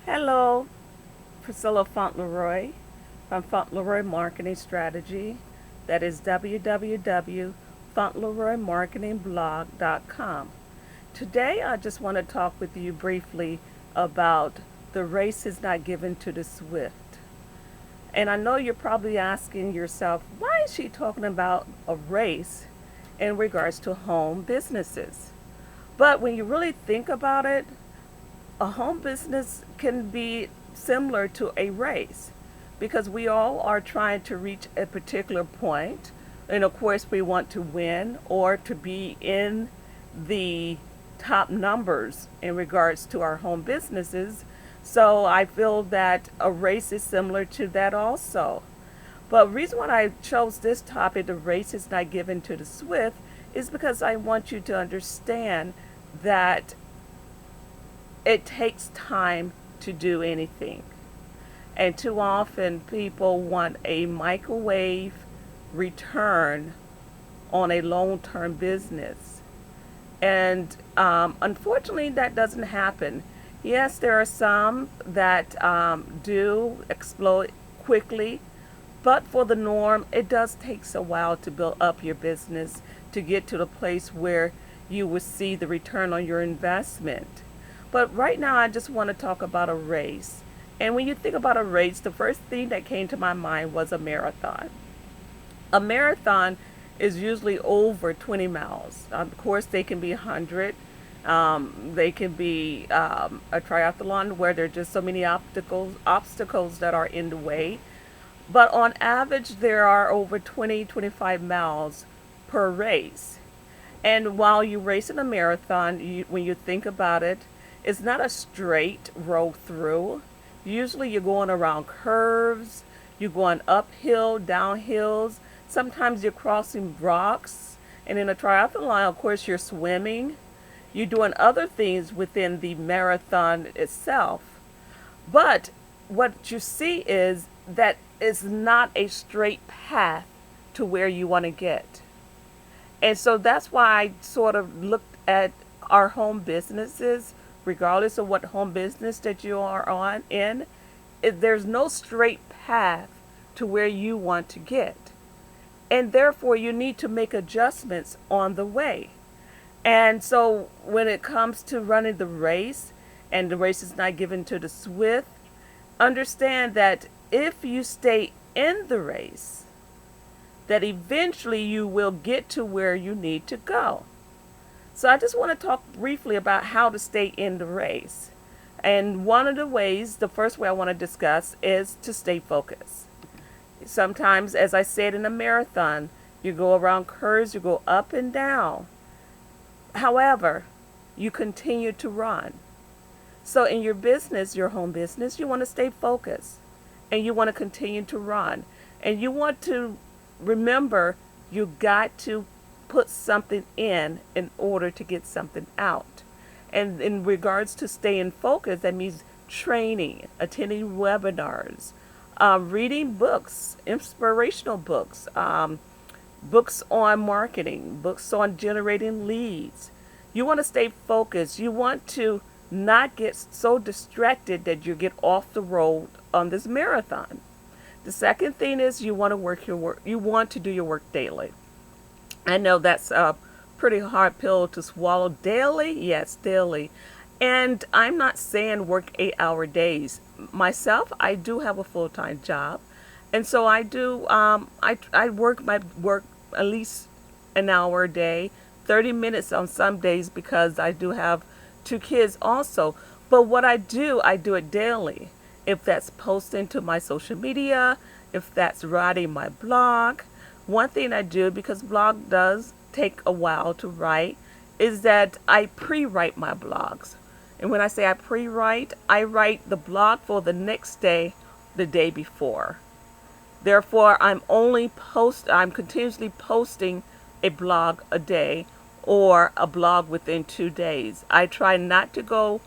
Hello, Priscilla Fauntleroy from Fauntleroy Marketing Strategy. That is www.fauntleroymarketingblog.com. Today, I just want to talk with you briefly about the race is not given to the swift. And I know you're probably asking yourself, why is she talking about a race in regards to home businesses? But when you really think about it, a home business can be similar to a race because we all are trying to reach a particular point, and of course we want to win or to be in the top numbers in regards to our home businesses. So I feel that a race is similar to that also. But the reason why I chose this topic, the race is not given to the swift, is because I want you to understand that it takes time to do anything. And too often people want a microwave return on a long term business. And unfortunately, that doesn't happen. Yes, there are some that do explode quickly, but for the norm, it does take a while to build up your business to get to the place where you will see the return on your investment. But right now, I just want to talk about a race. And when you think about a race, the first thing that came to my mind was a marathon. A marathon is usually over 20 miles. Of course, they can be 100. They can be a triathlon where there are just so many obstacles that are in the way. But on average, there are over 20, 25 miles per race. And while you race in a marathon, when you think about it, it's not a straight road through. Usually you're going around curves, you're going uphill, downhills. Sometimes you're crossing rocks. And in a triathlon, of course, you're swimming. You're doing other things within the marathon itself. But what you see is that it's not a straight path to where you want to get. And so that's why I sort of looked at our home businesses, regardless of what home business that you are on in, there's no straight path to where you want to get. And therefore you need to make adjustments on the way. And so when it comes to running the race, and the race is not given to the swift, understand that if you stay in the race, that eventually you will get to where you need to go. So I just want to talk briefly about how to stay in the race. And one of the ways, the first way I want to discuss is to stay focused. Sometimes, as I said in a marathon, you go around curves, you go up and down. However, you continue to run. So in your business, your home business, you want to stay focused and you want to continue to run. And you want to remember you got to put something in order to get something out. And in regards to staying focused, that means training, attending webinars, reading books, inspirational books, books on marketing, books on generating leads. You want to stay focused. You want to not get so distracted that you get off the road on this marathon. The second thing is you want to work your work. You want to do your work daily. I know that's a pretty hard pill to swallow. Daily, yes, daily. And I'm not saying work 8-hour days. Myself, I do have a full-time job, and so I do. I work my work at least an hour a day, 30 minutes on some days because I do have two kids also. But what I do it daily. If that's posting to my social media, if that's writing my blog. One thing I do, because blog does take a while to write, is that I pre-write my blogs. And when I say I write the blog for the next day, the day before. Therefore, I'm continuously posting a blog a day or a blog within 2 days. I try not to go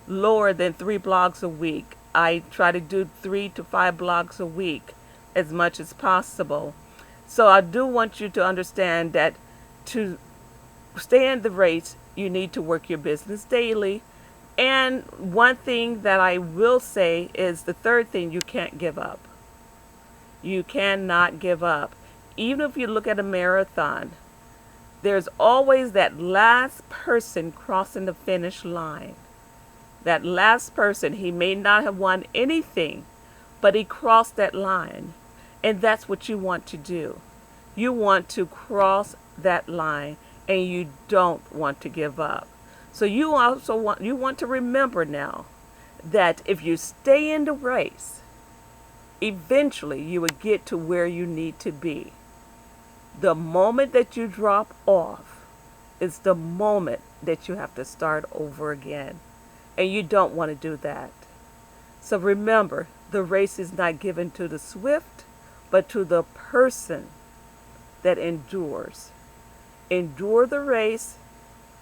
lower than 3 blogs a week. I try to do 3 to 5 blogs a week as much as possible. So I do want you to understand that to stay in the race, you need to work your business daily And one thing that I will say is the third thing: you can't give up. You cannot give up. Even if you look at a marathon, there's always that last person crossing the finish line. That last person, he may not have won anything, but he crossed that line. And that's what you want to do. You want to cross that line, and you don't want to give up. So you want to remember now that if you stay in the race, eventually you will get to where you need to be. The moment that you drop off is the moment that you have to start over again. And you don't want to do that. So remember, the race is not given to the swift, but to the person that endures. Endure the race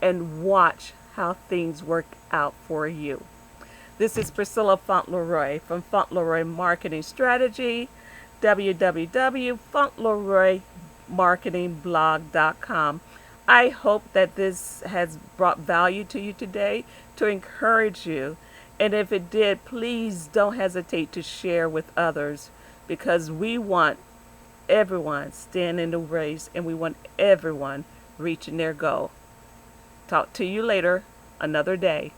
and watch how things work out for you. This is Priscilla Fauntleroy from Fauntleroy Marketing Strategy, www.fauntleroymarketingblog.com. I hope that this has brought value to you today to encourage you. And if it did, please don't hesitate to share with others, because we want everyone staying in the race and we want everyone reaching their goal. Talk to you later, another day.